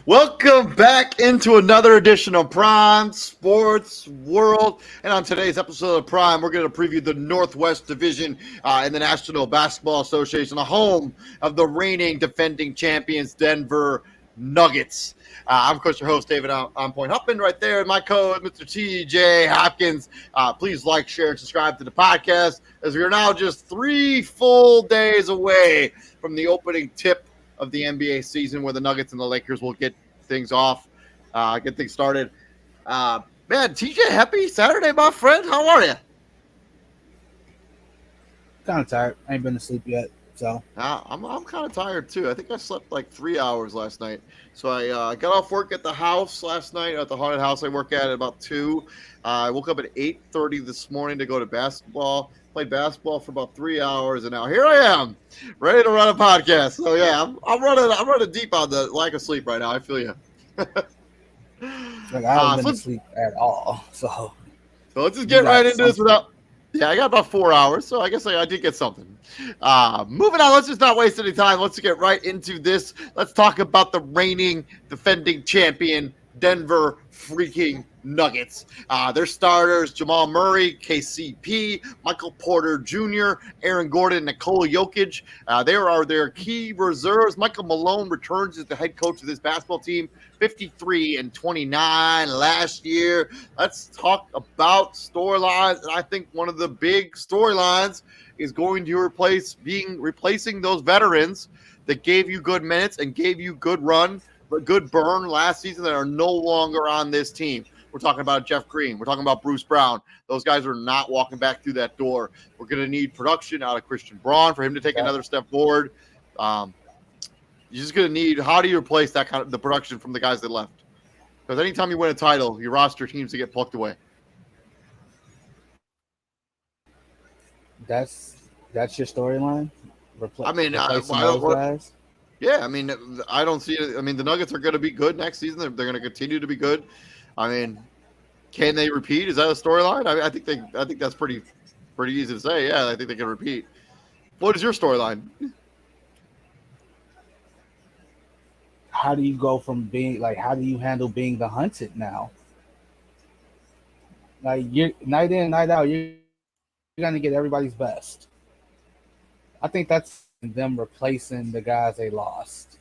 Welcome back into another edition of Prime Sports World. And on today's episode of Prime, we're going to preview the Northwest Division in the National Basketball Association, the home of the reigning defending champions, Denver Nuggets. I'm, of course, your host, David On Point Huffman, right there. My co-host, Mr. TJ Hopkins. Please like, share, and subscribe to the podcast, as we are now just 3 full days away from the opening tip of the NBA season, where the Nuggets and the Lakers will get things off, get things started. Man, TJ, happy Saturday, my friend. How are you? Kind of tired. I ain't been to sleep yet, so. I'm kind of tired, too. I think I slept like 3 hours last night. So I got off work at the house last night, at the haunted house I work at about 2. I woke up at 8:30 this morning to go to basketball. Played basketball for about 3 hours, and now here I am, ready to run a podcast. So yeah, I'm running deep on the lack of sleep right now. I feel you. Like I haven't been to sleep at all. So let's just get right into this without. Yeah, I got about 4 hours, so I guess I did get something. Moving on, let's just not waste any time. Let's get right into this. Let's talk about the reigning defending champion, Denver freaking Nuggets. Their starters, Jamal Murray, KCP, Michael Porter Jr., Aaron Gordon, Nikola Jokic. There are their key reserves. Michael Malone returns as the head coach of this basketball team, 53-29 last year. Let's talk about storylines. And I think one of the big storylines is going to replacing those veterans that gave you good minutes and gave you good burn last season that are no longer on this team. We're talking about Jeff Green. We're talking about Bruce Brown. Those guys are not walking back through that door. We're going to need production out of Christian Braun for him to take another step forward. You're just going to need, how do you replace that kind of the production from the guys that left? Because anytime you win a title, your roster teams to get plucked away. That's your storyline. Replacing those guys. Yeah, I mean, I don't see it. I mean, the Nuggets are going to be good next season. They're going to continue to be good. I mean, can they repeat? Is that a storyline? I think that's pretty easy to say. Yeah, I think they can repeat. What is your storyline? How do you go from being how do you handle being the hunted now? Like, you're night in, night out, you're going to get everybody's best. I think that's them replacing the guys they lost.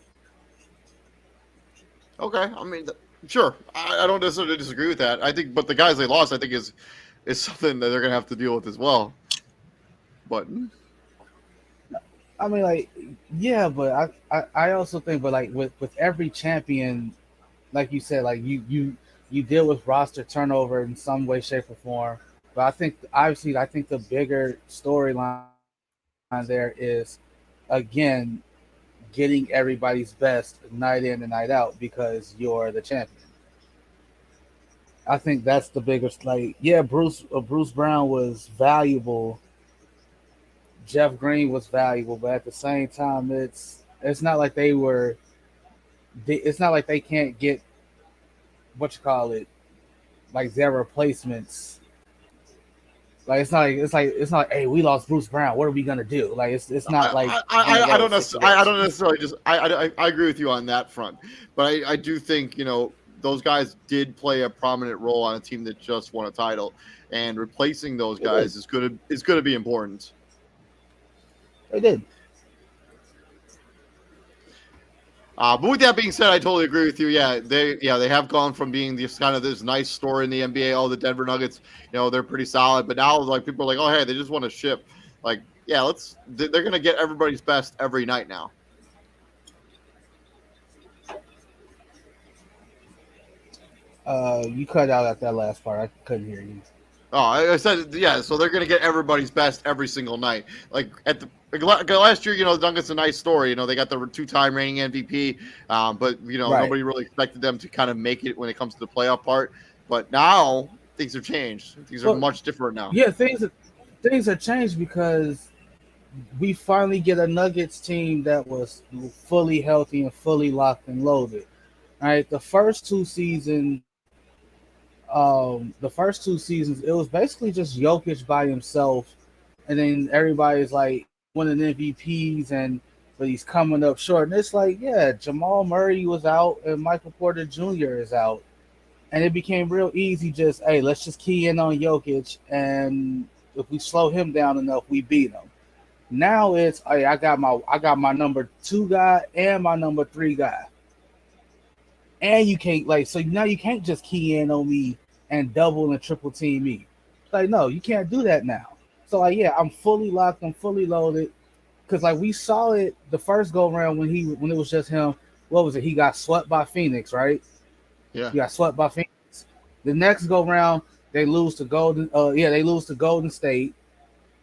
Okay, I mean, sure. I don't necessarily disagree with that. I think, but the guys they lost, I think, is something that they're going to have to deal with as well. But I mean, yeah, but I also think, but with every champion, like you said, you deal with roster turnover in some way, shape, or form. But I think the bigger storyline there is, again, getting everybody's best night in and night out because you're the champion. I think that's the biggest. Like, yeah, Bruce Brown was valuable. Jeff Green was valuable, but at the same time, it's not like they were. It's not like they can't get what you call it, like their replacements. Like it's not like, hey, we lost Bruce Brown. What are we gonna do? Like it's not like one of I those don't necessarily, I don't situations. necessarily just I agree with you on that front, but I do think those guys did play a prominent role on a team that just won a title, and replacing those They did. guys is gonna be important. They did. But with that being said, I totally agree with you. They have gone from being this kind of this nice story in the NBA. Oh, the Denver Nuggets, they're pretty solid. But now, like people are like, oh, hey, they just want to ship. Like, yeah, they're gonna get everybody's best every night now. You cut out at that last part. I couldn't hear you. Oh, I said, yeah. So they're gonna get everybody's best every single night. Like at the last year, the Nuggets a nice story. They got the two-time reigning MVP, but Right. nobody really expected them to kind of make it when it comes to the playoff part. But now things have changed. Things are Well, much different now. yeah, things have changed because we finally get a Nuggets team that was fully healthy and fully locked and loaded. All right, the first 2 seasons, it was basically just Jokic by himself, and then everybody's like winning MVPs, and but he's coming up short. And it's like, yeah, Jamal Murray was out and Michael Porter Jr. is out, and it became real easy. Just hey, let's just key in on Jokic, and if we slow him down enough, we beat him. Now it's hey, I got my number 2 guy and my number 3 guy, and you can't like so now you can't just key in on me and double and triple team me. Like no, you can't do that now. So like yeah, I'm fully locked, I'm fully loaded. Cause like we saw it the first go round when it was just him. What was it? He got swept by Phoenix, right? Yeah. He got swept by Phoenix. The next go round they lose to Golden. They lose to Golden State.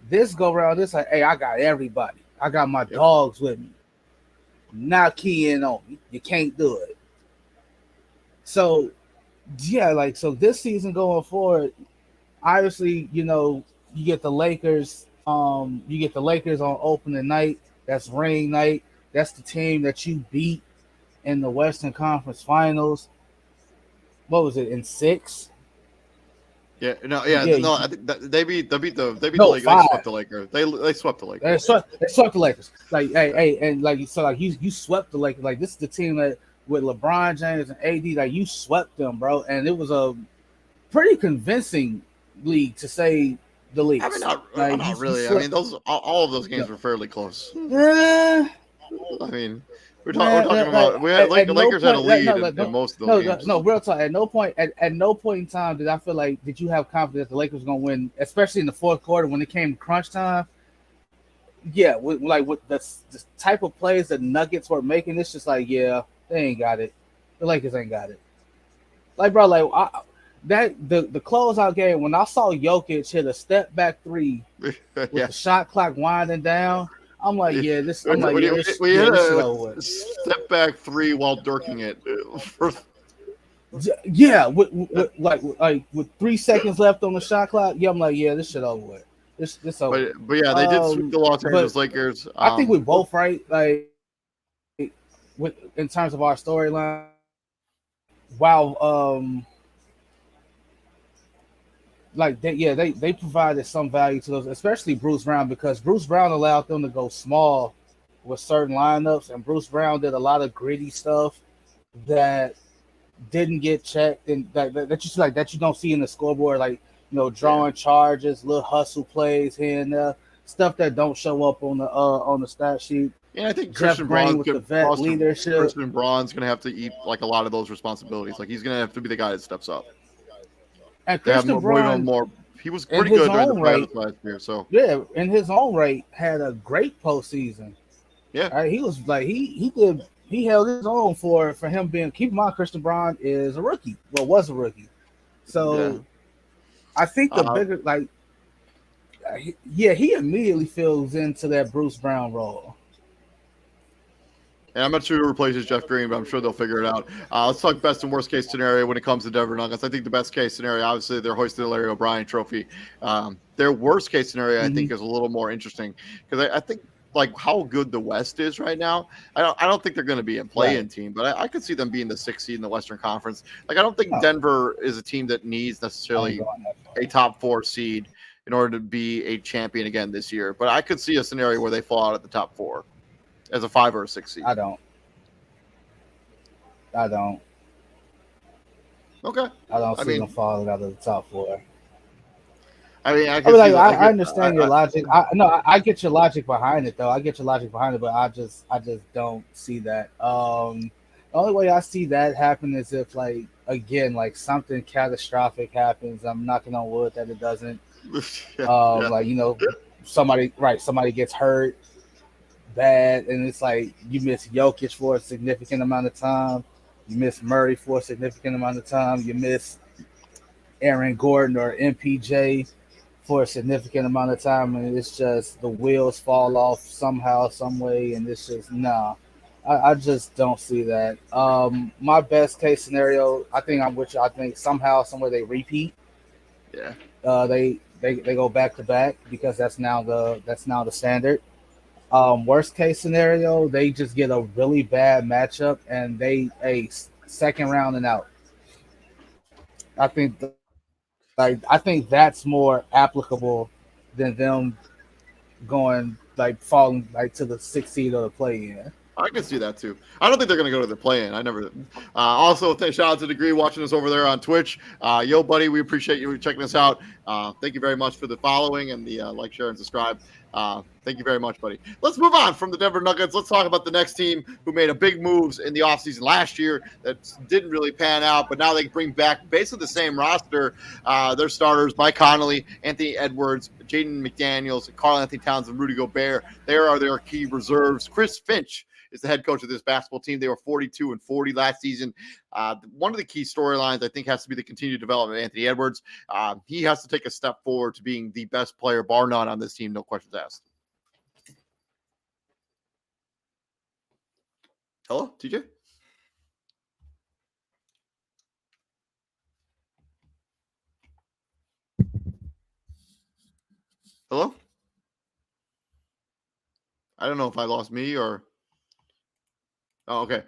This go round, it's like, hey, I got everybody. I got my Yep. dogs with me. Now key in on me. You can't do it. So yeah, like so this season going forward, obviously, you get the Lakers. You get the Lakers on opening night. That's ring night. That's the team that you beat in the Western Conference Finals. What was it in 6? Yeah. No. Yeah. Yeah, No. I think they beat the no Lakers. They swept 5. the Lakers. They swept the They Lakers. swept, they swept the Lakers. Like hey, and like so, like you swept the Lakers. Like this is the team that with LeBron James and AD, like you swept them, bro. And it was a pretty convincing league to say the I mean, least. Like not you really. I mean, swept. those all of those No. games were fairly close. Eh, I mean, we're talking like, about we had at no Lakers had a point, like, no, lead like, in no, most of those no, no, games. no, real talk. At no point in time did I feel like did you have confidence the Lakers were gonna win, especially in the fourth quarter when it came to crunch time. Yeah, with the type of plays that Nuggets were making, it's just like yeah, they ain't got it. The Lakers ain't got it. Like bro, the closeout game when I saw Jokic hit a step back 3 with Yeah. the shot clock winding down, I'm like yeah, this. I'm like yeah, this. We Yeah, hit this shit a over with. step back three while dirking it. Yeah, like with 3 seconds left on the shot clock. Yeah, I'm like, yeah, this shit over with. This over. But yeah, they did sweep the Los But Angeles Lakers. I think we both right. Like with in terms of our storyline. Wow. Like they provided some value to those, especially Bruce Brown, because Bruce Brown allowed them to go small with certain lineups, and Bruce Brown did a lot of gritty stuff that didn't get checked, and that you see, like that you don't see in the scoreboard, like Yeah. drawing charges, little hustle plays here and there, stuff that don't show up on the stat sheet. Yeah, I think Jeff Green with the vet leadership, Christian Braun's gonna have to eat like a lot of those responsibilities. Like he's gonna have to be the guy that steps up. and They have Christian even Braun more. He was in pretty his good during the own right, playoffs last year. So yeah, in his own right, had a great postseason. yeah, Right? He was like he held his own for him being. Keep in mind, Christian Braun is a rookie. Well, was a rookie. yeah. So I think the Uh, bigger he immediately fills into that Bruce Brown role. And I'm not sure who replaces Jeff Green, but I'm sure they'll figure it out. Let's talk best and worst case scenario when it comes to Denver Nuggets. I think the best case scenario, obviously, they're hoisting the Larry O'Brien Trophy. Their worst case scenario, I think, is a little more interesting because I think like how good the West is right now. I don't think they're going to be a play-in Right. team, but I could see them being the 6th seed in the Western Conference. Like I don't think No, Denver is a team that needs I ain't necessarily going that a far. top 4 seed in order to be a champion again this year. But I could see a scenario where they fall out at the top 4 as a 5 or a 6 seed. I don't. I don't. Okay. I don't I see them mean, falling out of the top four. I I can mean, see like that. I understand your logic. I get your logic behind it, though. I get your logic behind it, but I just don't see that. The only way I see that happen is if, like, again, like something catastrophic happens. I'm knocking on wood that it doesn't. Yeah, yeah. Like somebody gets hurt bad, and it's like you miss Jokic for a significant amount of time. You miss Murray for a significant amount of time. You miss Aaron Gordon or MPJ for a significant amount of time, and it's just the wheels fall off somehow, some way, and it's just nah. I just don't see that. My best case scenario, I think I'm with you. I think somehow, somewhere they repeat. Yeah. They go back to back because that's now the standard. Worst case scenario, they just get a really bad matchup and they a second round and out. I think I think that's more applicable than them going like falling like to the sixth seed or the play in. I can see that too. I don't think they're going to go to the play-in. I never. Also, shout out to Degree watching us over there on Twitch. Yo, buddy, we appreciate you checking us out. Thank you very much for the following and the like, share, and subscribe. Thank you very much, buddy. Let's move on from the Denver Nuggets. Let's talk about the next team who made a big moves in the offseason last year that didn't really pan out, but now they bring back basically the same roster. Their starters, Mike Conley, Anthony Edwards, Jaden McDaniels, Karl Anthony Towns, and Rudy Gobert. There are their key reserves. Chris Finch is the head coach of this basketball team. They were 42-40 last season. One of the key storylines, I think, has to be the continued development of Anthony Edwards. He has to take a step forward to being the best player, bar none, on this team. No questions asked. Hello, TJ? Hello? I don't know if I lost me or... Oh, okay.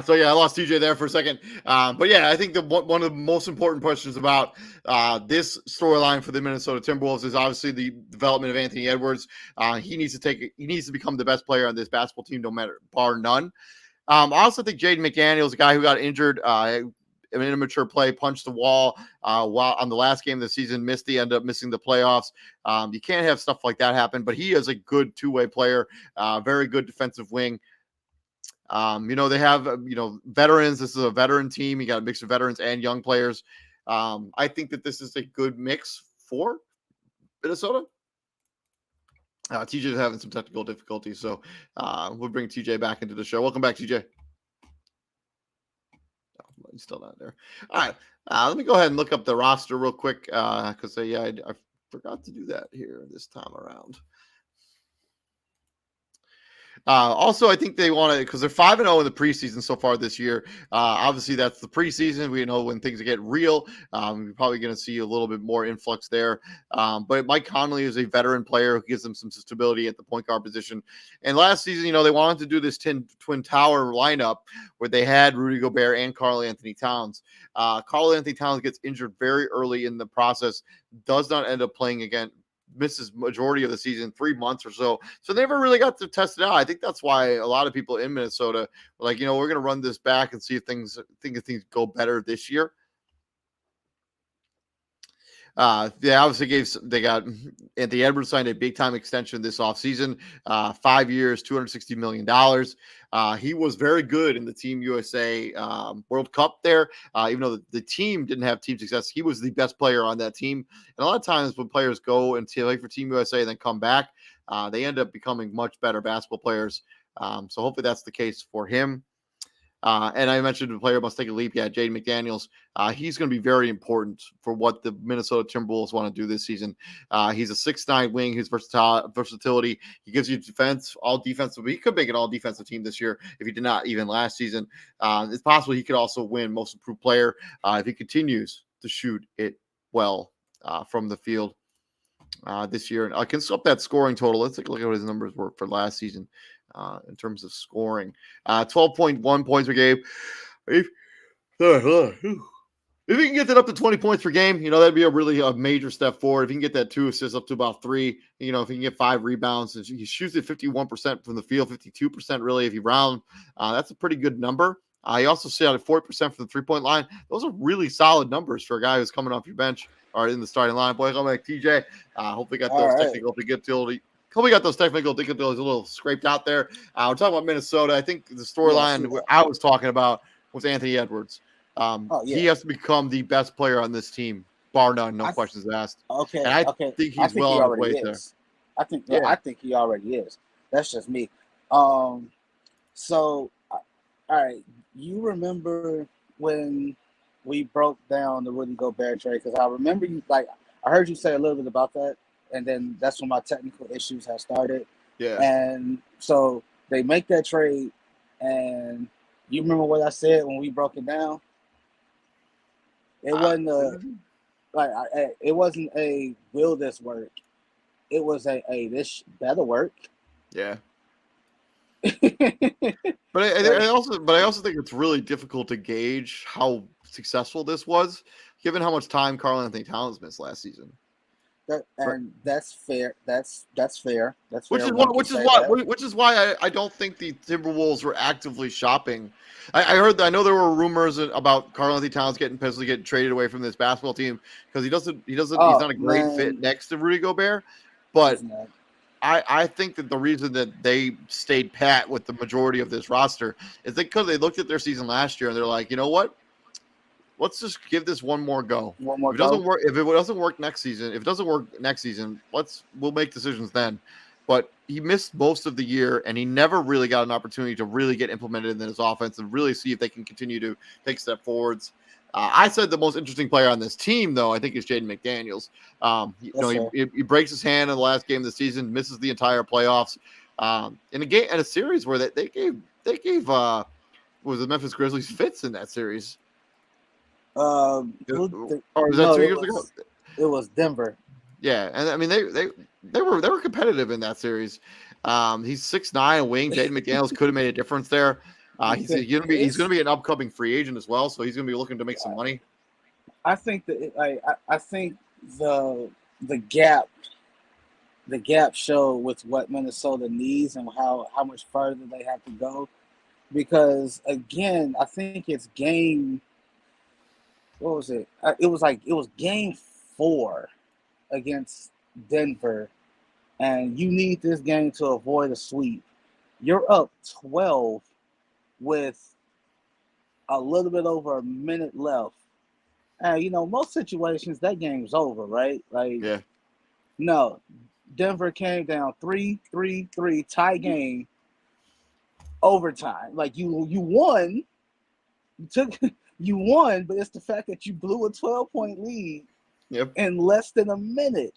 So yeah, I lost TJ there for a second. But yeah, I think one of the most important questions about this storyline for the Minnesota Timberwolves is obviously the development of Anthony Edwards. He needs to become the best player on this basketball team, no matter bar none. I also think Jaden McDaniels, a guy who got injured in immature play, punched the wall while on the last game of the season, ended up missing the playoffs. You can't have stuff like that happen, but he is a good two-way player, very good defensive wing. They have, veterans. This is a veteran team. You got a mix of veterans and young players. I think that this is a good mix for Minnesota. TJ is having some technical difficulties, so we'll bring TJ back into the show. Welcome back, TJ. Oh, he's still not there. All right. Let me go ahead and look up the roster real quick because I forgot to do that here this time around. Also, I think they want to, because they're 5-0 in the preseason so far this year. Obviously, that's the preseason. We know when things get real, we're probably going to see a little bit more influx there. But Mike Conley is a veteran player who gives them some stability at the point guard position. And last season, they wanted to do this twin tower lineup where they had Rudy Gobert and Karl Anthony Towns. Karl Anthony Towns gets injured very early in the process, does not end up playing again, misses majority of the season, 3 months or so. So they never really got to test it out. I think that's why a lot of people in Minnesota were like, we're going to run this back and see if things go better this year. They obviously they got Anthony Edwards signed a big time extension this offseason, 5 years, $260 million. He was very good in the Team USA World Cup there. Even though the team didn't have team success, he was the best player on that team. And a lot of times when players go and play for Team USA and then come back, they end up becoming much better basketball players. So hopefully that's the case for him. And I mentioned the player must take a leap. Yeah, Jaden McDaniels. He's going to be very important for what the Minnesota Timberwolves want to do this season. He's a 6'9" wing. His versatility. He gives you defense, all defensive. He could make an all defensive team this year if he did not even last season. It's possible he could also win most improved player if he continues to shoot it well from the field this year. And I can up that scoring total. Let's take a look at what his numbers were for last season in terms of scoring. 12.1 points per game. If he can get that up to 20 points per game, that'd be a major step forward. If he can get that 2 assists up to about 3, if he can get 5 rebounds, and he shoots it 51% from the field, 52% really if you round, that's a pretty good number. He also shot at 40% from the 3-point line. Those are really solid numbers for a guy who's coming off your bench or in the starting line. Boy, come back, TJ. Hopefully got those technical difficulties. Hopefully got those technical difficulties a little scraped out there. We're talking about Minnesota. I think the storyline I was talking about was Anthony Edwards. He has to become the best player on this team, bar none, no questions asked. Okay, and I think he's well on his way there. I think he already is. That's just me. So, all right, you remember when we broke down the Rudy Gobert trade? Because I remember I heard you say a little bit about that, and then that's when my technical issues have started. Yeah. And so they make that trade, and you remember what I said when we broke it down? It wasn't it wasn't a will this work. It was a this better work. Yeah. But I also think it's really difficult to gauge how successful this was, given how much time Karl-Anthony Towns missed last season. That's fair. That's fair. Which is why I don't think the Timberwolves were actively shopping. I know there were rumors about Karl-Anthony Towns getting traded away from this basketball team because he's not a great fit next to Rudy Gobert. But I think that the reason that they stayed pat with the majority of this roster is because they looked at their season last year and they're like, you know what? Let's just give this one more go. If it doesn't work next season, we'll make decisions then. But he missed most of the year, and he never really got an opportunity to really get implemented in his offense and really see if they can continue to take step forwards. I said the most interesting player on this team, though, I think is Jaden McDaniels. He breaks his hand in the last game of the season, misses the entire playoffs. In a series where they gave was the Memphis Grizzlies fits in that series. Or was that 2 years ago? It was Denver. Yeah, and I mean they were competitive in that series. He's 6'9" wing. Jaden McDaniels could have made a difference there. He's going to be an upcoming free agent as well, so he's going to be looking to make some money. I think that I think the gap show with what Minnesota needs and how much further they have to go, because again I think it's game. What was it? It was game 4 against Denver, and you need this game to avoid a sweep. You're up 12 with a little bit over a minute left. And, most situations that game's over, right? Yeah. No, Denver came down 3-3, tie game, overtime. Like you won. You won, but it's the fact that you blew a 12-point lead in less than a minute.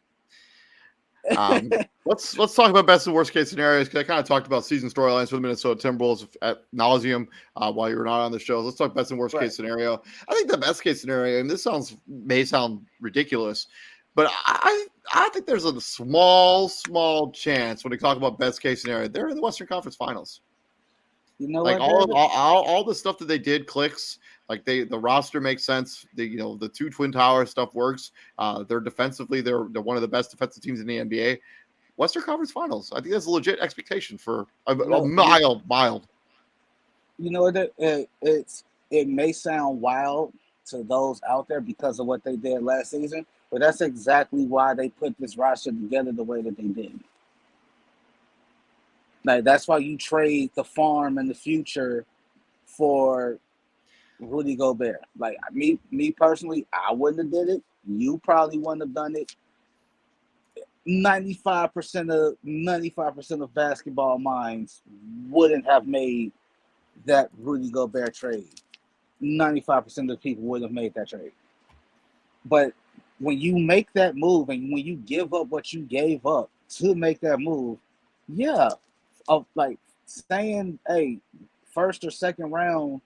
Let's talk about best and worst case scenarios, because I kind of talked about season storylines for the Minnesota Timberwolves at nauseum while you were not on the show. Let's talk best and worst case scenario. I think the best case scenario, and this may sound ridiculous, but I think there's a small chance when we talk about best case scenario, they're in the Western Conference Finals. You know, like all the stuff that they did clicks. Like the roster makes sense. The two Twin Towers stuff works. They're defensively, they're one of the best defensive teams in the NBA. Western Conference Finals. I think that's a legit expectation for a mild. You know, it may sound wild to those out there because of what they did last season, but that's exactly why they put this roster together the way that they did. Like, that's why you trade the farm in the future for Rudy Gobert. Like, me personally, I wouldn't have did it. You probably wouldn't have done it. 95% of basketball minds wouldn't have made that Rudy Gobert trade. 95% of the people would have made that trade. But when you make that move and when you give up what you gave up to make that move, yeah, of like saying, hey, first or second round,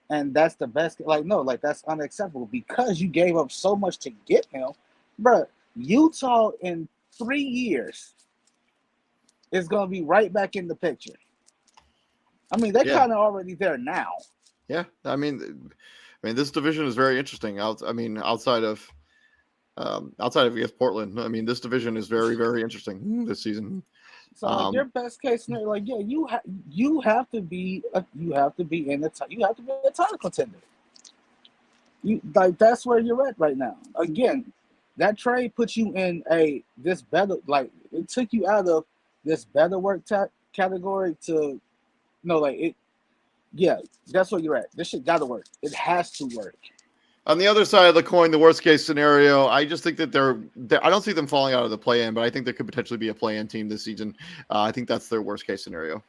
and that's the best. Like, no, like that's unacceptable because you gave up so much to get him, bro. Utah in 3 years is gonna be right back in the picture. I mean, they're Yeah. kind of already there now. Yeah. I mean, this division is very interesting. Outside of yes, Portland. I mean, this division is very, very interesting this season. So like your best case scenario, like yeah, you have to be in the you have to be a title contender. You like that's where you're at right now. Again, that trade puts you in this better, like it took you out of this better work category to like it. Yeah, that's where you're at. This shit got to work. It has to work. On the other side of the coin, the worst case scenario, I just think that they're I don't see them falling out of the play-in, but I think there could potentially be a play-in team this season. I think that's their worst case scenario,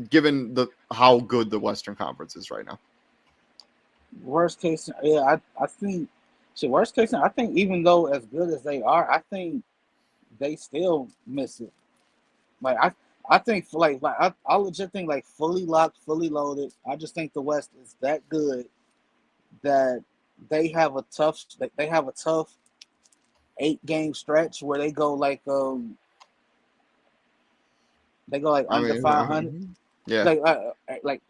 given how good the Western Conference is right now. Worst case, yeah, I think. See, worst case, I think even though as good as they are, I think they still miss it. Like I think I legit think like fully locked, fully loaded. I just think the West is that good that they have a tough 8-game stretch where they go like under 500. Yeah, like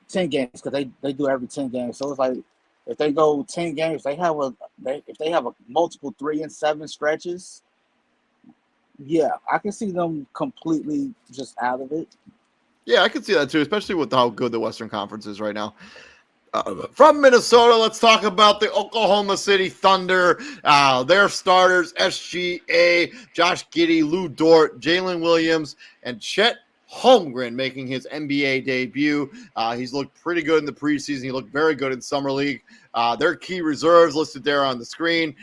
10 games because they do every 10 games. So it's like if they go 10 games, if they have a multiple 3-7 stretches. Yeah, I can see them completely just out of it. Yeah, I can see that too, especially with how good the Western Conference is right now. From Minnesota, let's talk about the Oklahoma City Thunder. Their starters, SGA, Josh Giddey, Lou Dort, Jalen Williams, and Chet Holmgren making his NBA debut. He's looked pretty good in the preseason. He looked very good in Summer League. Their key reserves listed there on the screen.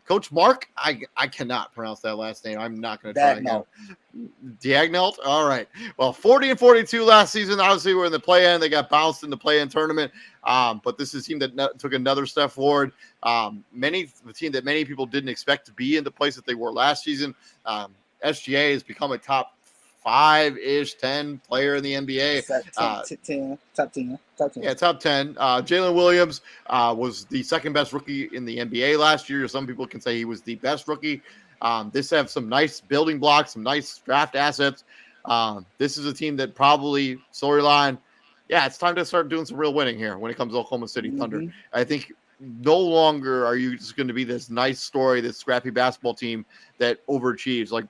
Coach Mark, I cannot pronounce that last name. I'm not going to try again. Diagnalt? All right. Well, 40-42 last season. Obviously, we're in the play-in. They got bounced in the play-in tournament. But this is a team that took another step forward. The team that many people didn't expect to be in the place that they were last season. SGA has become a top 5-ish, 10 player in the NBA. Top 10. Yeah, top 10. Jalen Williams was the second best rookie in the NBA last year. Some people can say he was the best rookie. This have some nice building blocks, some nice draft assets. This is a team that probably storyline. Yeah, it's time to start doing some real winning here when it comes to Oklahoma City Thunder. I think no longer are you just going to be this nice story, this scrappy basketball team that overachieves. Like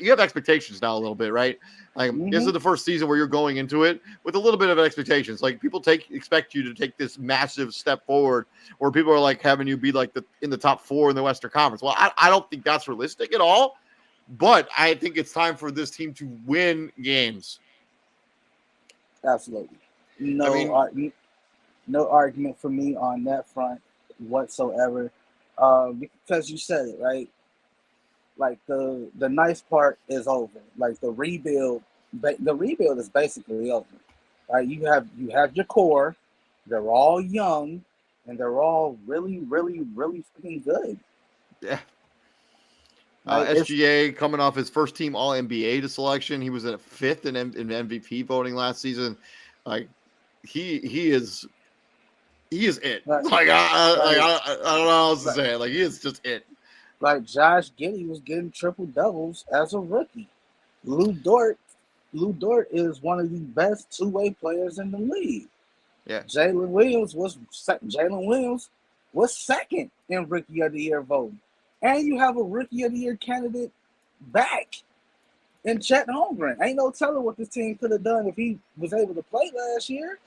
you have expectations now a little bit, right? Like this is the first season where you're going into it with a little bit of expectations. Like people expect you to take this massive step forward, where people are like having you be like in the top 4 in the Western Conference. Well, I don't think that's realistic at all. But I think it's time for this team to win games. Absolutely, no argument for me on that front whatsoever, because you said it right. Like the nice part is over. Like the rebuild is basically over. Right, you have your core. They're all young, and they're all really, really, really freaking good. Yeah. SGA coming off his first team All NBA to selection. He was at 5th in MVP voting last season. Like he is it. Right. Like I don't know how else to say it. Like he is just it. Like Josh Giddey was getting triple doubles as a rookie. Lou Dort is one of the best 2-way players in the league. Yeah. Jalen Williams was second in Rookie of the Year voting. And you have a Rookie of the Year candidate back in Chet Holmgren. Ain't no telling what this team could have done if he was able to play last year.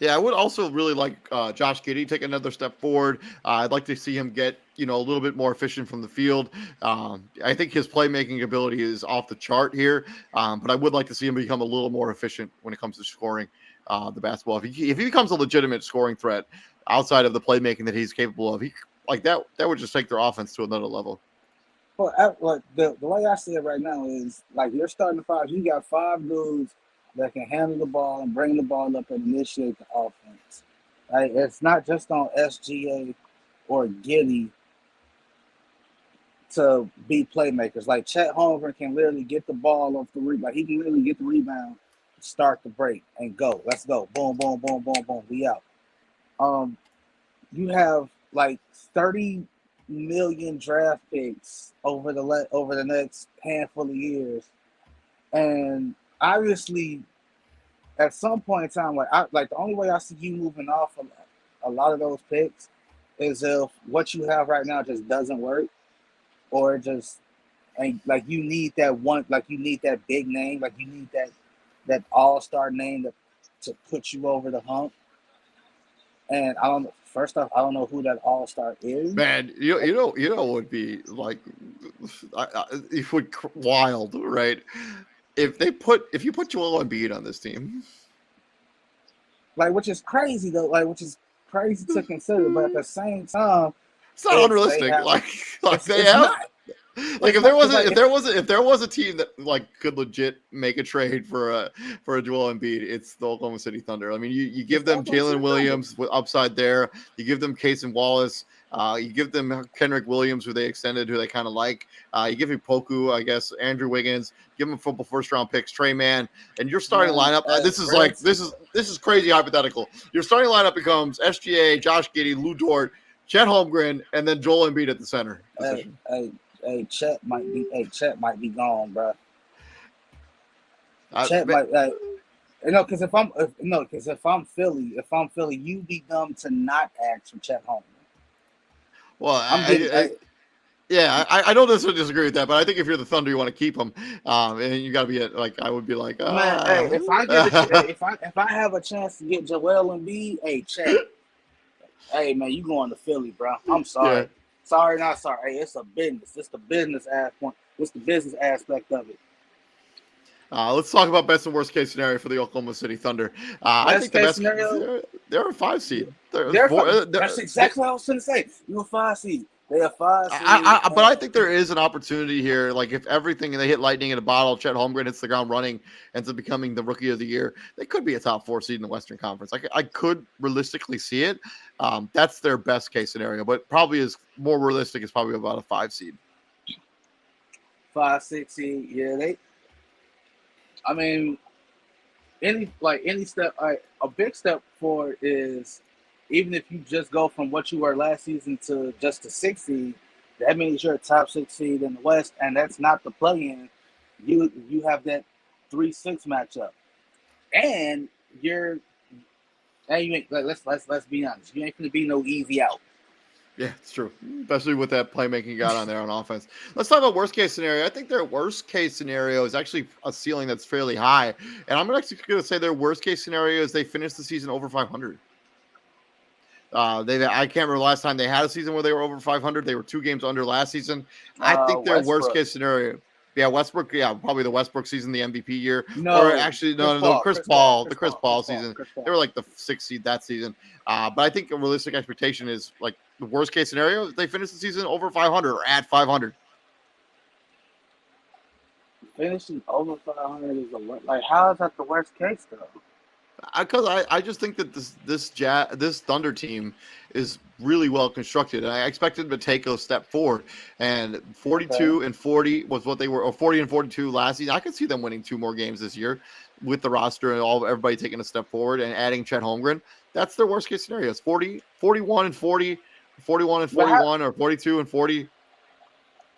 Yeah, I would also really like Josh Giddey take another step forward. I'd like to see him get, a little bit more efficient from the field. I think his playmaking ability is off the chart here, but I would like to see him become a little more efficient when it comes to scoring the basketball. If he becomes a legitimate scoring threat outside of the playmaking that he's capable of, that would just take their offense to another level. Well, the way I see it right now is like you're starting 5. You got 5 dudes that can handle the ball and bring the ball up and initiate the offense. Like, it's not just on SGA or Giddy to be playmakers. Like Chet Holmgren can literally get the ball off the rebound. Like, he can literally get the rebound, start the break, and go. Let's go. Boom, boom, boom, boom, boom. We out. You have like 30 million draft picks over the next handful of years, and obviously, at some point in time, like the only way I see you moving off of a lot of those picks is if what you have right now just doesn't work, or just and like you need that one, like you need that big name, like you need that all-star name to put you over the hump. And I don't. First off, I don't know who that all-star is. Man, you know what would be like, it would wild, right? If you put Joel Embiid on this team, Like, which is crazy though. Like, which is crazy to consider, but at the same time, it's not unrealistic. Like they it's have. not. Like It's not, 'cause, like, if there was a team that like could legit make a trade for a Joel Embiid, it's the Oklahoma City Thunder. I mean, you give them Jalen Williams with upside there. You give them Casey Wallace. You give them Kendrick Williams, who they extended, who they kind of like. You give him Poku, I guess, Andrew Wiggins. Give them football first round picks, Trey Mann, and your starting lineup. This is crazy hypothetical. Your starting lineup becomes SGA, Josh Giddey, Lou Dort, Chet Holmgren, and then Joel Embiid at the center position. Hey, Chet might be gone, bro. Chet might, because if I'm Philly, you'd be dumb to not ask for Chet Holmgren. Well, I don't necessarily disagree with that, but I think if you're the Thunder, you want to keep him, and you got to be I would be like, man, hey, if I have a chance to get Joel Embiid, hey, Chet, hey man, you going to Philly, bro? I'm sorry. Yeah. Sorry, not sorry. Hey, it's a business. It's the business point. It's the business aspect of it. Let's talk about best and worst case scenario for the Oklahoma City Thunder. I think the best scenario, they're a 5 seed. That's exactly what I was going to say. You're a 5 seed. They're a 5 seed. But I think there is an opportunity here. Like if everything they hit lightning in a bottle, Chet Holmgren hits the ground running, ends up becoming the rookie of the year. They could be a top 4 seed in the Western Conference. I could realistically see it. That's their best case scenario, but probably is more realistic. Is probably about a 5 seed. 5, 6 seed. Yeah, I mean, any step, a big step forward is even if you just go from what you were last season to just a 6 seed, that means you're a top 6 seed in the West, and that's not the play-in. You have that 3-6 matchup, and you ain't let's be honest, you ain't gonna be no easy out. Yeah, it's true. Especially with that playmaking got on there on offense. Let's talk about worst case scenario. I think their worst case scenario is actually a ceiling that's fairly high. And I'm actually going to say their worst case scenario is they finish the season over 500. I can't remember the last time they had a season where they were over 500. They were 2 games under last season. I think their worst case scenario. Yeah, Westbrook. Yeah, probably the Westbrook season, the MVP year. No, or actually, no, Chris Paul season. They were like the 6th seed that season. But I think a realistic expectation is like the worst case scenario is they finish the season over 500 or at 500. Finishing over 500 is like, how is that the worst case though? Because I just think that this Thunder team is really well constructed, and I expected them to take a step forward. And 42 and 40 was what they were, or 40 and 42 last season. I could see them winning 2 more games this year with the roster and everybody taking a step forward and adding Chet Holmgren. That's their worst case scenario. It's 41 and 40, 41 and 41, or 42 and 40.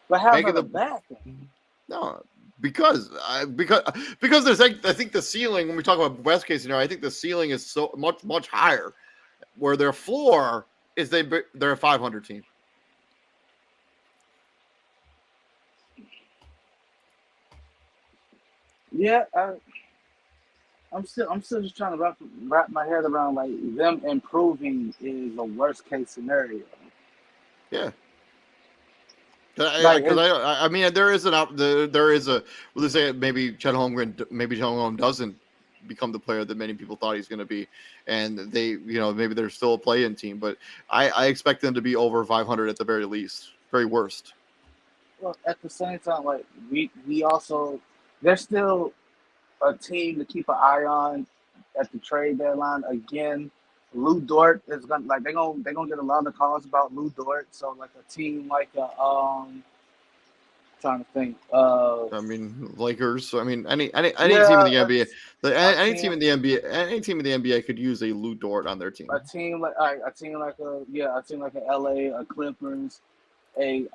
But how's that a bad thing? No. Because there's I think the ceiling, when we talk about best case scenario, I think the ceiling is so much higher, where their floor is they're a 500 team. Yeah, I'm still just trying to wrap my head around like them improving is a worst case scenario. Yeah. I mean, there is let's say maybe Chet Holmgren doesn't become the player that many people thought he's going to be, and they, maybe they're still a play-in team, but I expect them to be over 500 at the very least, very worst. Well, at the same time, like we also, they're still a team to keep an eye on at the trade deadline. Again, Lou Dort is gonna like they're gonna get a lot of calls about Lou Dort. So like a team like trying to think I mean, Lakers. I mean, any team in yeah the NBA, a any team team in the NBA, any team in the NBA could use a Lou Dort on their a team. team like a team like a LA, a Clippers, a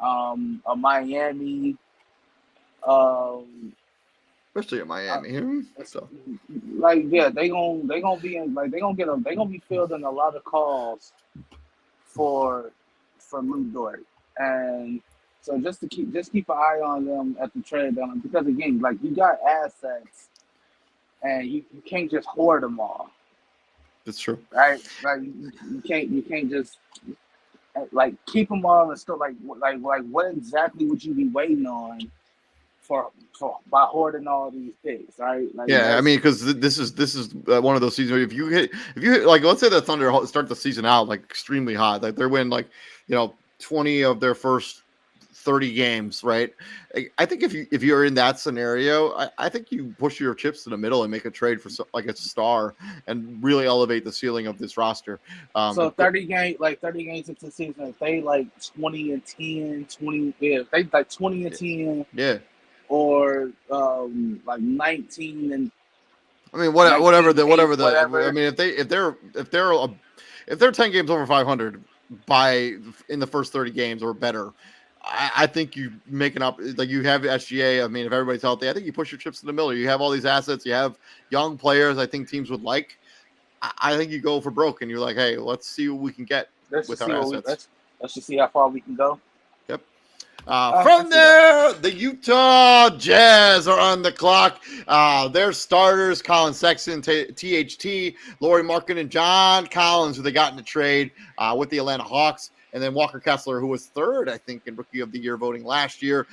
Miami, um Especially in uh, Miami. So like yeah they gonna be in like they gonna be fielding a lot of calls for Lou Dort, and so just keep an eye on them at the trade deadline because again like you got assets and you can't just hoard them all, it's true. right? Like you can't just like keep them all and stuff like what exactly would you be waiting on for by hoarding all these picks, right? Like Yeah, I that's mean, because this is one of those seasons where if you hit like let's say the Thunder start the season out like extremely hot, like they're win like 20 of their first 30 games, right? I think if you're in that scenario, I think you push your chips to the middle and make a trade for like a star and really elevate the ceiling of this roster. so 30 games into the season, if they like 20 and 10, yeah, if they like 20 and 10 yeah, or like 19 and I mean, 19 and 8, whatever I whatever. mean, if they're 10 games over 500 by in the first 30 games or better, I think you make an up like you have SGA. I mean, if everybody's healthy, I think you push your chips to the middle. You have all these assets, you have young players. I think teams would like. I think you go for broke and you're like, hey, let's see what we can get Let's with just our see assets. let's just see how far we can go. Yep. I From see that. there, the Utah Jazz are on the clock. Their starters, Colin Sexton, THT, Lauri Markkanen, and John Collins, who they got in the trade with the Atlanta Hawks. And then Walker Kessler, who was third, I think, in Rookie of the Year voting last year.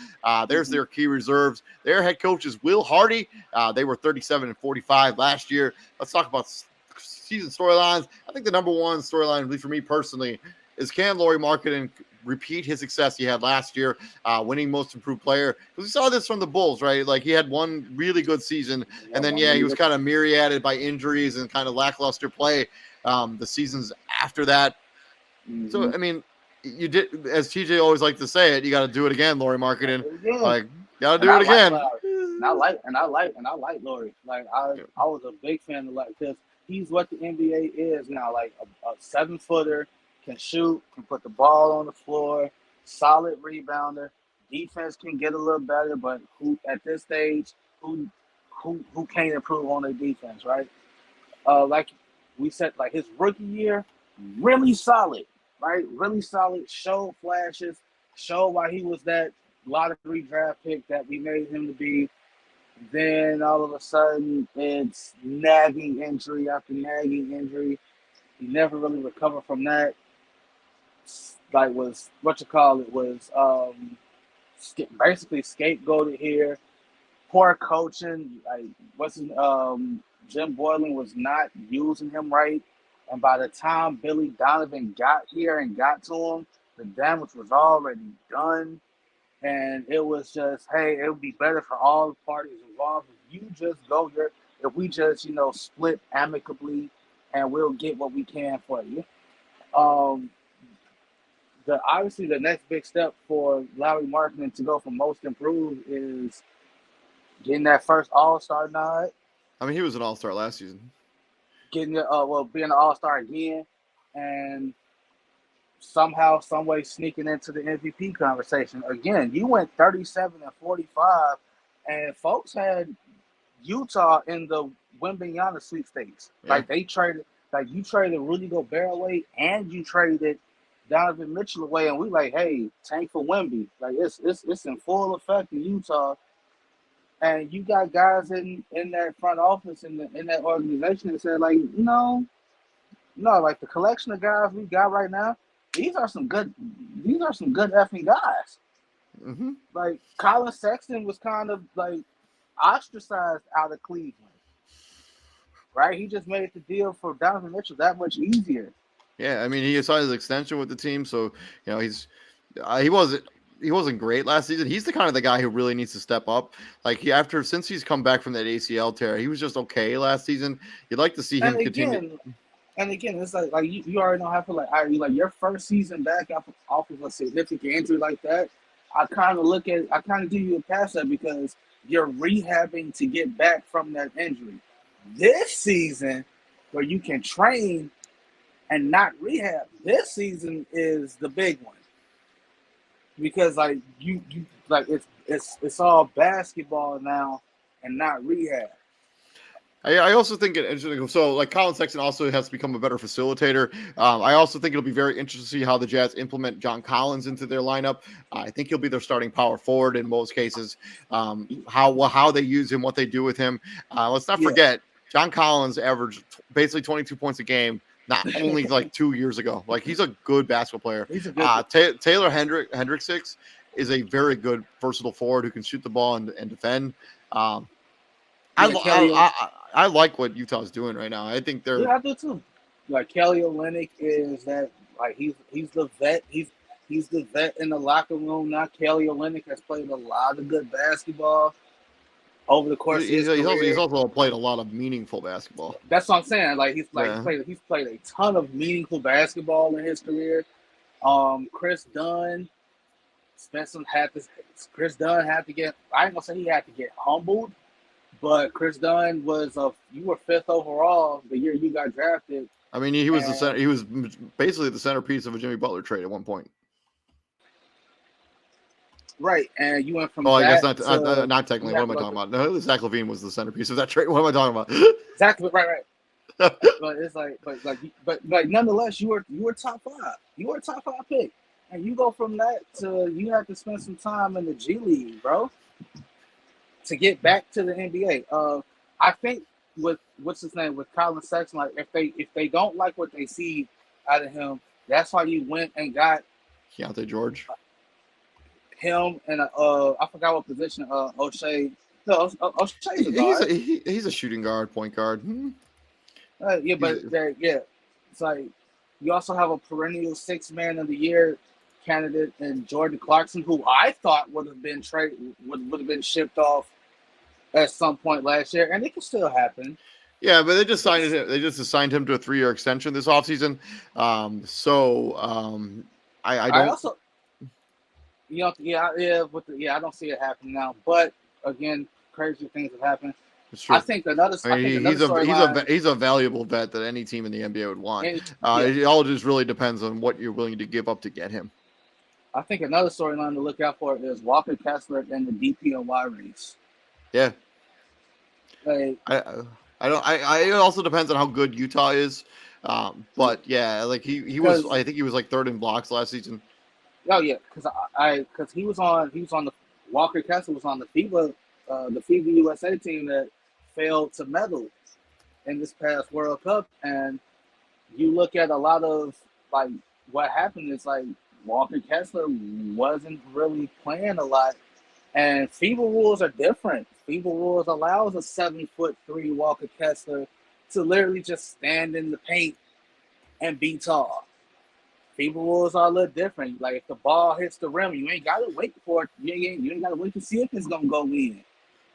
There's their key reserves. Their head coach is Will Hardy. They were 37 and 45 last year. Let's talk about season storylines. I think the number one storyline, at least for me personally, is can Lauri Markkanen repeat his success he had last year, winning Most Improved Player? Because we saw this from the Bulls, right? Like he had one really good season, and then he was kind of myriaded by injuries and kind of lackluster play the seasons after that. Mm-hmm. So I mean, you did, as TJ always liked to say it, you got to do it again, Lauri Markkanen. Like, got to do it again. And I like Lauri. Like I was a big fan of like because he's what the NBA is now. Like a 7-footer, can shoot, can put the ball on the floor, solid rebounder. Defense can get a little better, but who at this stage who can't improve on their defense, right? Like we said, like his rookie year, really solid, right? Really solid. Showed flashes. Showed why he was that lottery draft pick that we made him to be. Then all of a sudden, it's nagging injury after nagging injury. He never really recovered from that. Like was what you call it was basically scapegoated here. Poor coaching. Like what's his, Jim Boylan was not using him right, and by the time Billy Donovan got here and got to him, the damage was already done. And it was just, hey, it would be better for all the parties involved if you just go here, if we just, split amicably and we'll get what we can for you. Um, obviously the next big step for Lauri Markkanen to go from most improved is getting that first All-Star nod. I mean, he was an All-Star last season. Being an All-Star again, and somehow, some way sneaking into the MVP conversation. Again, you went 37 and 45, and folks had Utah in the Wembanyama sweepstakes. Yeah. Like you traded Rudy Gobert away, and you traded Donovan Mitchell away, and we like, hey, tank for Wemby. Like it's in full effect in Utah, and you got guys in that front office in that organization that said like, no, like the collection of guys we got right now. These are some good effing guys. Mm-hmm. Like Colin Sexton was kind of like ostracized out of Cleveland, right? He just made the deal for Donovan Mitchell that much easier. Yeah, I mean, he signed his extension with the team, so he wasn't. wasn't great last season. He's the kind of the guy who really needs to step up. Like since he's come back from that ACL tear, he was just okay last season. You'd like to see him continue. And again, it's like you already know how to like your first season back off of a significant injury like that. I kind of give you a pass that because you're rehabbing to get back from that injury. This season, where you can train and not rehab, this season is the big one because like you like it's all basketball now and not rehab. I also think it interesting. So, like Colin Sexton also has to become a better facilitator. I also think it'll be very interesting to see how the Jazz implement John Collins into their lineup. I think he'll be their starting power forward in most cases. How they use him, what they do with him. Let's not forget, John Collins averaged basically 22 points a game. Not only like 2 years ago. Like he's a good basketball player. He's a good Taylor Hendricks is a very good versatile forward who can shoot the ball and defend. I like what Utah's doing right now. I think they're. Yeah, I do too. Like Kelly Olynyk is that like he's the vet. He's the vet in the locker room now. Kelly Olynyk has played a lot of good basketball over the course of his career. He's also played a lot of meaningful basketball. That's what I'm saying. Like he's played a ton of meaningful basketball in his career. Chris Dunn Chris Dunn had to get. I ain't gonna say he had to get humbled. But Chris Dunn you were 5th overall the year you got drafted. I mean, he was the center. He was basically the centerpiece of a Jimmy Butler trade at one point. Right, and you went from. Oh, I guess not technically. What am I talking about? No, Zach LaVine was the centerpiece of that trade. What am I talking about? Exactly right. But it's but nonetheless, you were top 5. You were a top 5 pick, and you go from that to you have to spend some time in the G League, bro. To get back to the NBA, I think with what's his name with Colin Sexton, like if they don't like what they see out of him, that's why you went and got Keontae George, him and I forgot what position O'Shea. No, O'Shea's a guard. He's a shooting guard, point guard. It's like you also have a perennial 6th man of the year candidate in Jordan Clarkson, who I thought would have been shipped off at some point last year, and it could still happen. Yeah, but they just signed him. They just assigned him to a 3-year extension this offseason. I don't. I don't see it happening now. But again, crazy things have happened. It's true. I think he's a valuable vet that any team in the NBA would want. It all just really depends on what you're willing to give up to get him. I think another storyline to look out for is Walker Kessler and the DPOY race. Yeah. Like, it also depends on how good Utah is. But yeah, like he was. I think he was like 3rd in blocks last season. Oh yeah, because he was on the Walker Kessler was on the FIBA USA team that failed to medal in this past World Cup, and you look at a lot of like what happened is like Walker Kessler wasn't really playing a lot, and FIBA rules are different. FIBA rules allows a 7'3" Walker Kessler to literally just stand in the paint and be tall. FIBA rules are a little different. Like if the ball hits the rim, you ain't gotta wait for it. You ain't gotta wait to see if it's gonna go in.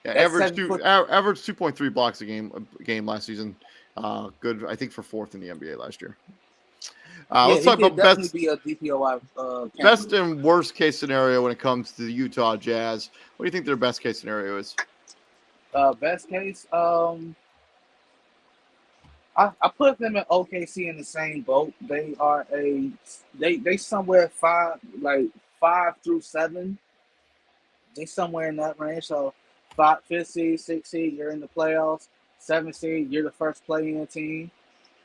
Yeah, average 2.3 blocks a game last season. Good, I think, for 4th in the NBA last year. Let's talk about best and worst case scenario when it comes to the Utah Jazz. What do you think their best case scenario is? Best case, I put them in OKC in the same boat. They are they somewhere 5 through 7. They somewhere in that range. So 5th seed, 6th seed, you're in the playoffs. 7th seed, you're the first play-in team.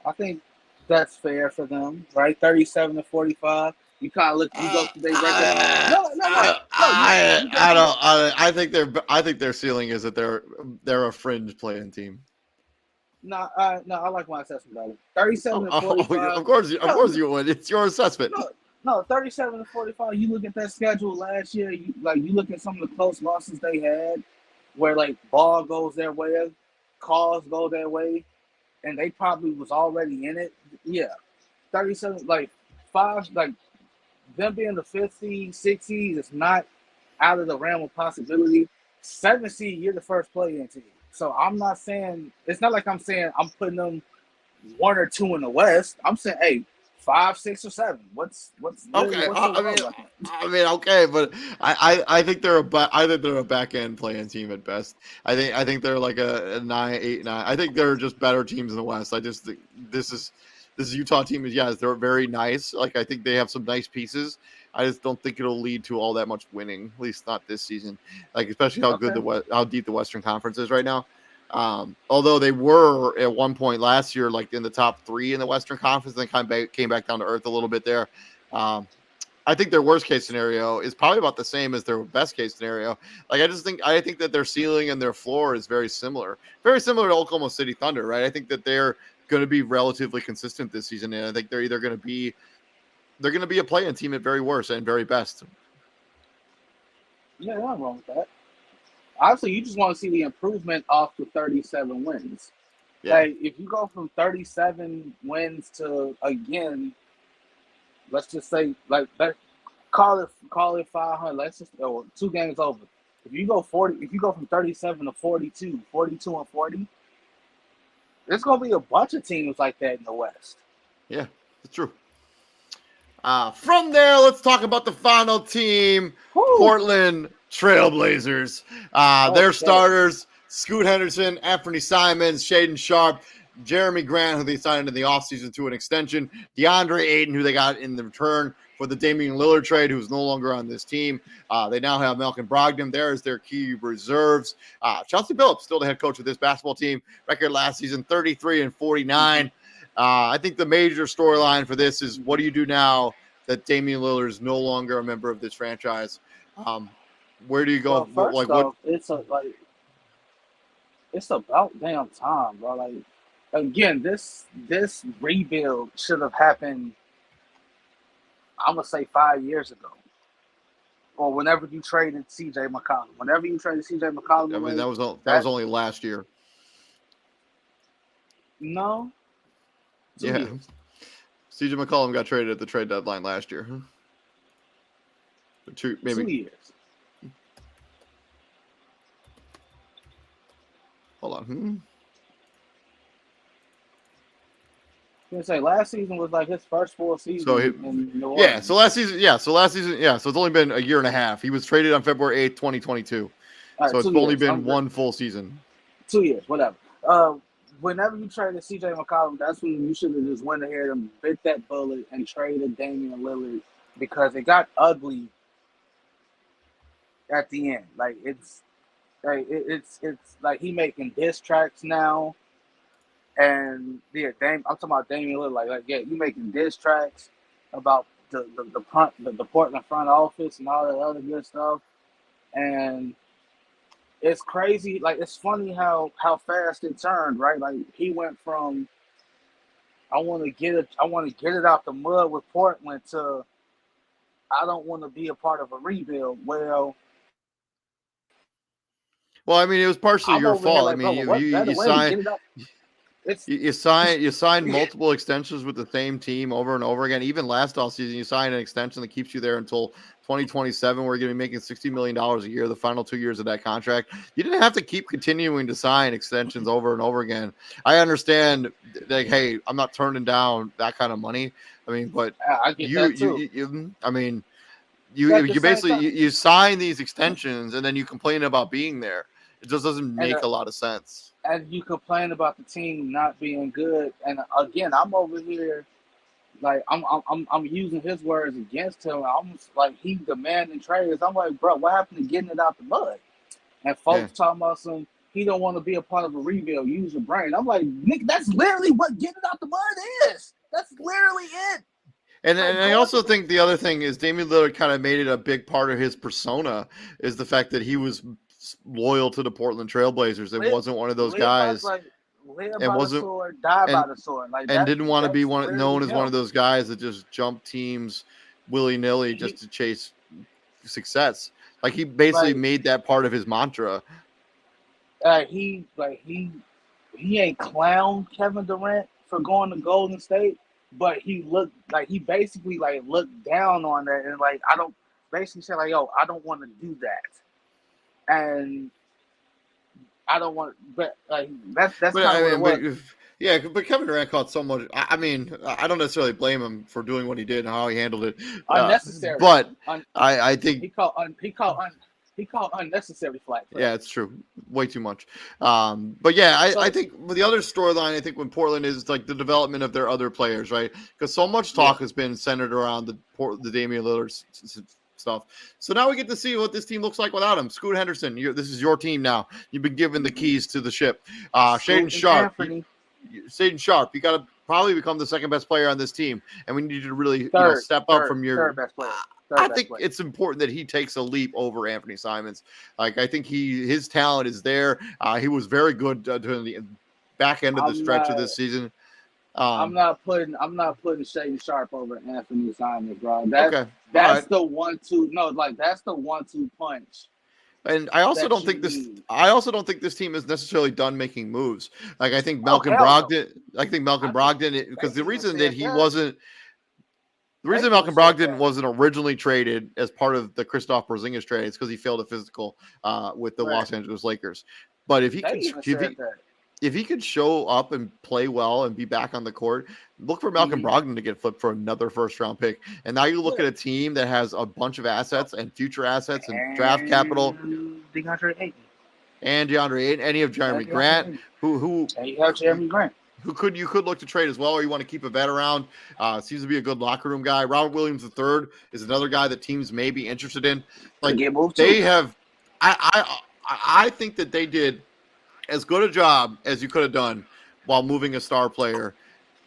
I think that's fair for them, right? 37-45. You kind of look. You go to their record. I think their ceiling is that they're a fringe play-in team. No, I like my assessment better. 37-45. Of course you would. It's your assessment. No, 37-45. You look at that schedule last year. You look at some of the close losses they had, where like ball goes their way, calls go their way, and they probably was already in it. Yeah, 37 5 them being the 5th seed, 6th seed is not out of the realm of possibility. 7th seed, you're the first play-in team. So I'm not saying it's not like I'm saying I'm putting them 1 or 2 in the West. I'm saying, hey, 5, 6, or 7. What's Okay, what's the world like? okay, but I think they're I think they're a back end playing team at best. I think they're like a 9, 8, 9. I think they're just better teams in the West. I just think this Utah team is yes, they're very nice. Like I think they have some nice pieces. I just don't think it'll lead to all that much winning, at least not this season. Like especially how good Okay. how deep the Western Conference is right now. Although they were at one point last year, like in the top 3 in the Western Conference, then came back down to earth a little bit there. Um, I think their worst case scenario is probably about the same as their best case scenario. Like I think that their ceiling and their floor is very similar to Oklahoma City Thunder, right? I think that they're going to be relatively consistent this season, and I think they're either going to be a play-in team at very worst and very best. Yeah, nothing wrong with that. Obviously, you just want to see the improvement off the 37 wins. Yeah. Like, if you go from 37 wins to, again, let's just say, like, call it 500. Let's just, 2 games over. If you go from 37 to 42, 42 and 40, there's gonna be a bunch of teams like that in the West. Yeah, it's true. From there, let's talk about the final team, Woo! Portland Trailblazers. Their starters, Scoot Henderson, Anthony Simons, Shaden Sharp, Jeremy Grant, who they signed in the offseason to an extension, DeAndre Ayton, who they got in the return for the Damian Lillard trade, who's no longer on this team. They now have Malcolm Brogdon there as their key reserves. Chauncey Billups, still the head coach of this basketball team. Record last season, 33 and 49. I think the major storyline for this is what do you do now that Damian Lillard is no longer a member of this franchise? Where do you go? Well, first off, it's about damn time, bro. Like, again, this rebuild should have happened, I'm gonna say 5 years ago. Or whenever you traded CJ McCollum. Whenever you traded CJ McCollum. I mean, that was only last year. No. 2 Yeah. years. CJ McCollum got traded at the trade deadline last year. 2 years. Hold on. I was gonna say last season was like his first full season. So last season, so it's only been a year and a half. He was traded on February 8th, 2022. Right, so it's only been 1 full season. 2 years, whatever. Whenever you traded CJ McCollum, that's when you should have just went ahead and bit that bullet and traded Damian Lillard because it got ugly at the end. Like it's like he making diss tracks now. And yeah, I'm talking about Damian Lillard. Like yeah, you making diss tracks about the Portland front office and all that other good stuff. And it's crazy. Like it's funny how fast it turned, right? Like he went from I want to get it out the mud with Portland to I don't want to be a part of a rebuild. Well, I mean, it was partially your fault. Like, I mean, you signed multiple extensions with the same team over and over again. Even last offseason, you signed an extension that keeps you there until 2027. We're going to be making $60 million a year, the final 2 years of that contract. You didn't have to keep continuing to sign extensions over and over again. I understand, like, hey, I'm not turning down that kind of money. I mean, but I get that too. I mean, you basically you sign these extensions and then you complain about being there. It just doesn't make a lot of sense. And you complain about the team not being good. And again, I'm over here, like I'm using his words against him. I'm like he demanding trades. I'm like, bro, what happened to getting it out the mud? And folks talking about he don't want to be a part of a rebuild. Use your brain. I'm like, Nick, that's literally what getting it out the mud is. That's literally it. And I also think the other thing is Damian Lillard kind of made it a big part of his persona is the fact that he was loyal to the Portland Trailblazers. It wasn't one of those guys, and wasn't sword, die by the sword, like and didn't want to be known as one of those guys that just jump teams willy nilly just to chase success. Like he basically made that part of his mantra. He ain't clown Kevin Durant for going to Golden State, but he basically like looked down on that and like I don't basically said like yo I don't want to do that and I don't want but like that's But kind of what I it mean, was. yeah, but Kevin Durant caught so much. I mean, I don't necessarily blame him for doing what he did and how he handled it. Unnecessary. But Un, I think he called unnecessary flack for yeah, that. it's true. Way too much. But yeah, I So think the other storyline I think when Portland is like the development of their other players, right? Because so much yeah, talk has been centered around the Damian Lillard stuff. So now we get to see what this team looks like without him. Scoot Henderson, this is your team now. You've been given the keys to the ship. Shaden Scoot and Sharp, Anthony Shaden Sharp, you got to probably become the second best player on this team, and we need you to really, third step up from your. third best player. I Third best think player. it's important that he takes a leap over Anthony Simons. Like I think his talent is there. He was very good during the back end of the I'm stretch of not this season. I'm not putting Shaden Sharp over Anthony Simons, bro. Okay, all That's right. the 1-2. No, like that's the 1-2 punch And I also that don't you think this. need. I also don't think this team is necessarily done making moves. Like I think Oh Malcolm hell no. Brogdon. I think Malcolm I think Brogdon because they the even reason that said he that. wasn't. The They reason even Malcolm said Brogdon that. wasn't originally traded as part of the Kristaps Porzingis trade is because he failed a physical with the Right. Los Angeles Lakers. But if he They could, even said that. if he could show up and play well and be back on the court, look for Malcolm Mm-hmm. Brogdon to get flipped for another first round pick. And now you look Yeah. at a team that has a bunch of assets and future assets and draft capital And DeAndre Ayton. and DeAndre Ayton, any of Jeremy And DeAndre Grant, Ayton. who And you have Jeremy Grant. you could look to trade as well, or you want to keep a vet around. Seems to be a good locker room guy. Robert Williams III is another guy that teams may be interested in. Could Like get moved they too. have, I think that they did as good a job as you could have done while moving a star player.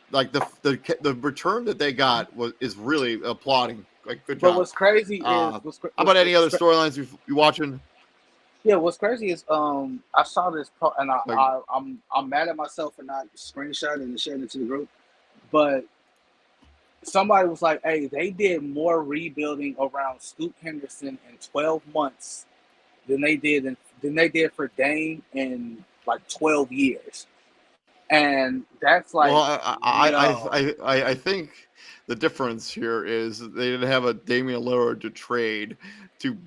Like the return that they got is really applauding. Like good But job. what's crazy is How about any other storylines you watching? yeah, what's crazy is I saw this and Like I'm mad at myself for not screenshotting and sharing it to the group, but somebody was like, "Hey, they did more rebuilding around Scoot Henderson in 12 months than they did for Dame in like 12 years," and that's like, well, yo, I think the difference here is they didn't have a Damian Lillard to trade to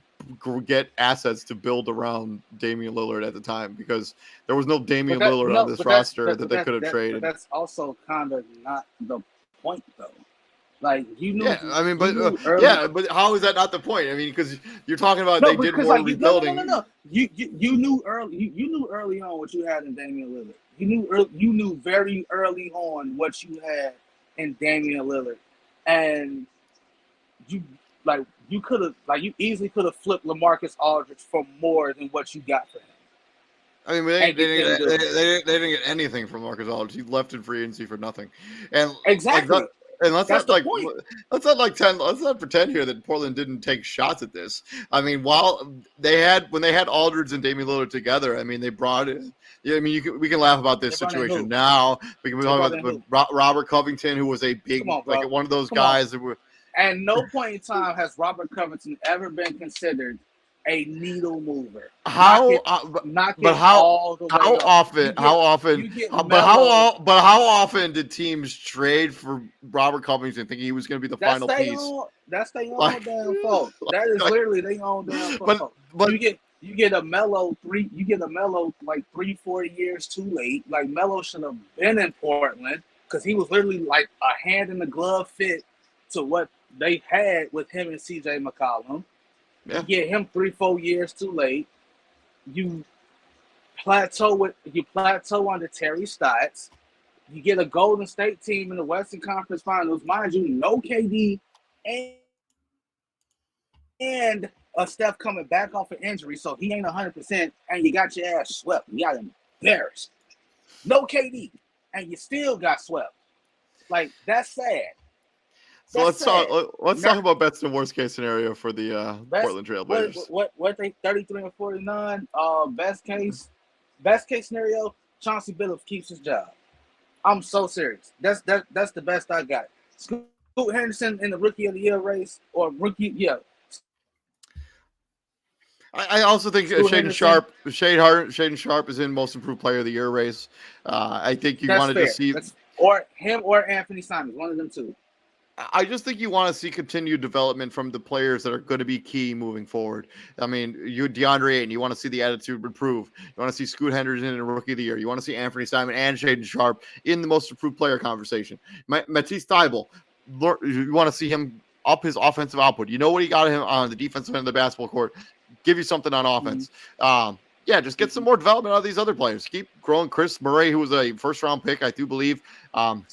get assets to build around Damian Lillard at the time because there was no Damian Lillard on this roster that they could have but traded. that's also kind of not the point though. Like Yeah, I mean, but early. yeah, but how is that not the point? I mean, because you're talking about No, they did because more like rebuilding. no. You knew early. You knew early on what you had in Damian Lillard. You knew very early on what you had in Damian Lillard, and you you easily could have flipped LaMarcus Aldridge for more than what you got for him. I mean, they didn't get anything from Marcus Aldridge. He left in free agency for nothing, and Exactly. and let's That's not the point. let's not pretend here that Portland didn't take shots at this. I mean, when they had Aldridge and Damian Lillard together, I mean, they brought it. Yeah, I mean, we can laugh about this They brought in situation who? now. We can They talk brought in about Robert Covington, who was a big Come on, bro. one of those Come on. guys that were. At no point in time has Robert Covington ever been considered a needle mover. How often did teams trade for Robert Covington thinking he was going to be the final piece? That's their own damn fault. That is literally their own damn fault. But you get a Melo like 3-4 years too late. Like Melo should have been in Portland because he was literally like a hand in the glove fit to what they had with him and CJ McCollum. Yeah. You get him 3-4 years too late. You plateau under Terry Stotts. You get a Golden State team in the Western Conference Finals, mind you, no KD and a Steph coming back off an injury, so he ain't 100%, and you got your ass swept. You got embarrassed. No KD, and you still got swept. Like that's sad. So let's talk about best and worst case scenario for the Portland Trailblazers. What they 33 and 49. Best case scenario, Chauncey Billups keeps his job. I'm so serious. That's the best I got. Scoot Henderson in the Rookie of the Year race or rookie, yeah. I also think Shaden Sharp is in Most Improved Player of the Year race. I think you wanted to see. or him or Anthony Simons, one of them two. I just think you want to see continued development from the players that are going to be key moving forward. I mean, you DeAndre Ayton, you want to see the attitude improve. You want to see Scoot Henderson in Rookie of the Year. You want to see Anthony Simon and Shaden Sharp in the most improved player conversation. Matisse Thybulle, you want to see him up his offensive output. You know what he got him on the defensive end of the basketball court. Give you something on offense. Yeah, just get some more development out of these other players. Keep growing. Chris Murray, who was a first-round pick, I do believe.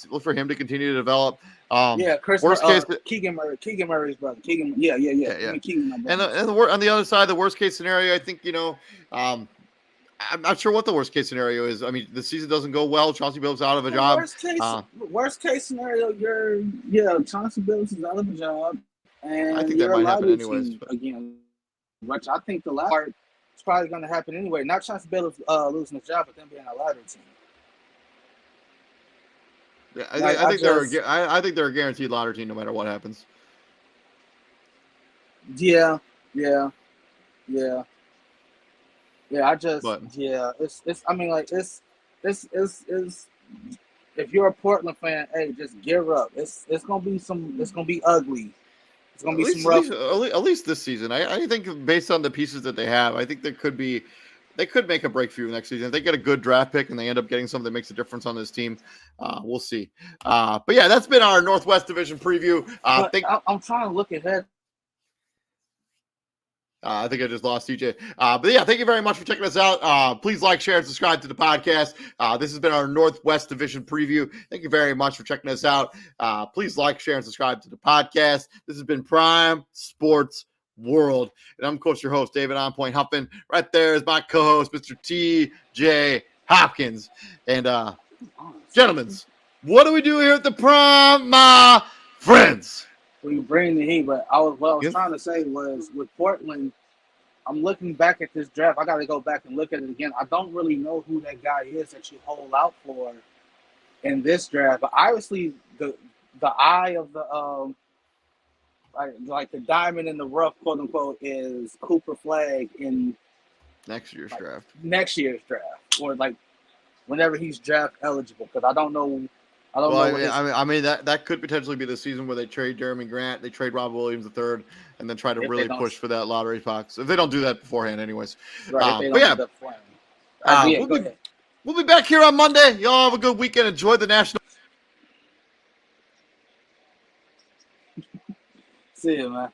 Look for him to continue to develop. Chris. Worst case, Keegan Murray's brother. Keegan. Yeah. Keegan, and on the other side, the worst case scenario, I think I'm not sure what the worst case scenario is. I mean, the season doesn't go well. Chauncey Billups out of a job. Worst case scenario, Chauncey Billups is out of a job, and I think that might happen anyways. Again, which I think the last part is probably going to happen anyway. Not Chauncey Billups losing his job, but them being a lottery team. Yeah, I think they're a guaranteed lottery team no matter what happens. Yeah. It's I mean, like it's if you're a Portland fan, hey, just gear up. It's gonna be ugly. It's gonna be some rough. At least this season. I think based on the pieces that they have, I think they could make a breakthrough next season. If they get a good draft pick and they end up getting something that makes a difference on this team, we'll see. But yeah, that's been our Northwest Division preview. I'm trying to look ahead. I think I just lost TJ. But yeah, thank you very much for checking us out. Please like, share, and subscribe to the podcast. This has been our Northwest Division preview. Thank you very much for checking us out. Please like, share, and subscribe to the podcast. This has been Prime Sports World. And I'm, of course, your host, David On Point Huffman. Right there is my co-host, Mr. TJ Hopkins. And gentlemen, what do we do here at the Prime, my friends? We bring the heat, but what I was trying to say was with Portland, I'm looking back at this draft. I got to go back and look at it again. I don't really know who that guy is that you hold out for in this draft, but obviously the eye of the like the diamond in the rough, quote unquote, is Cooper Flagg in next year's draft, or like whenever he's draft eligible. Because I don't know. I mean that could potentially be the season where they trade Jeremy Grant, they trade Rob Williams III, and then try to really push for that lottery box. If they don't do that beforehand, anyways. Right, we'll be back here on Monday. Y'all have a good weekend. Enjoy the national. See you, man.